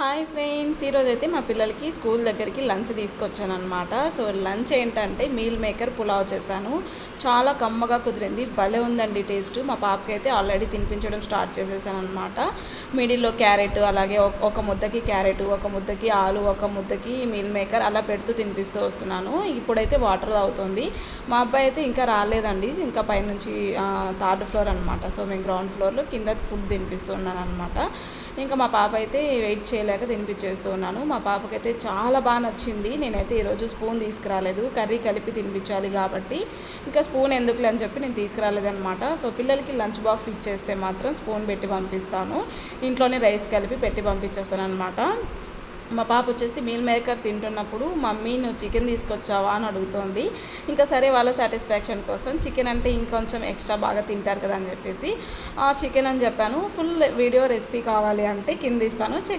Hi friends, ఈరోజైతే మా పిల్లలకి స్కూల్ దగ్గరికి లంచ్ తీసుకొచ్చాను అనమాట. సో లంచ్ ఏంటంటే మీల్ మేకర్ పులావ్ చేశాను. చాలా కమ్మగా కుదిరింది, భలే ఉందండి టేస్ట్. మా పాపకి అయితే ఆల్రెడీ తినిపించడం స్టార్ట్ చేసేసాను అనమాట. మిడిల్లో క్యారెట్, అలాగే ఒక ముద్దకి క్యారెట్, ఒక ముద్దకి ఆలు, ఒక ముద్దకి మీల్ మేకర్ అలా పెడుతూ తినిపిస్తూ వస్తున్నాను. ఇప్పుడైతే వాటర్ తాగుతుంది. మా అబ్బాయి అయితే ఇంకా రాలేదండి, ఇంకా పైనుంచి థర్డ్ ఫ్లోర్ అనమాట. సో మేము గ్రౌండ్ ఫ్లోర్లో కింద ఫుడ్ తినిపిస్తున్నాను అనమాట. ఇంకా మా పాప అయితే వెయిట్ చేయలేక తినిపించేస్తూ ఉన్నాను. మా పాపకైతే చాలా బాగా నచ్చింది. నేనైతే ఈరోజు స్పూన్ తీసుకురాలేదు, కర్రీ కలిపి తినిపించాలి కాబట్టి ఇంకా స్పూన్ ఎందుకులే అని చెప్పి నేను తీసుకురాలేదనమాట. సో పిల్లలకి లంచ్ బాక్స్ ఇచ్చేస్తే మాత్రం స్పూన్ పెట్టి పంపిస్తాను, ఇంట్లోనే రైస్ కలిపి పెట్టి పంపించేస్తాను అనమాట. మా పాప వచ్చేసి మీల్ మేకర్ తింటున్నప్పుడు మమ్మీ నువ్వు చికెన్ తీసుకొచ్చావా అని అడుగుతోంది. ఇంకా సరే వాళ్ళ సాటిస్ఫాక్షన్ కోసం చికెన్ అంటే ఇంకొంచెం ఎక్స్ట్రా బాగా తింటారు కదా అని చెప్పేసి చికెన్ అని చెప్పాను. ఫుల్ వీడియో రెసిపీ కావాలి అంటే కింద ఇస్తాను,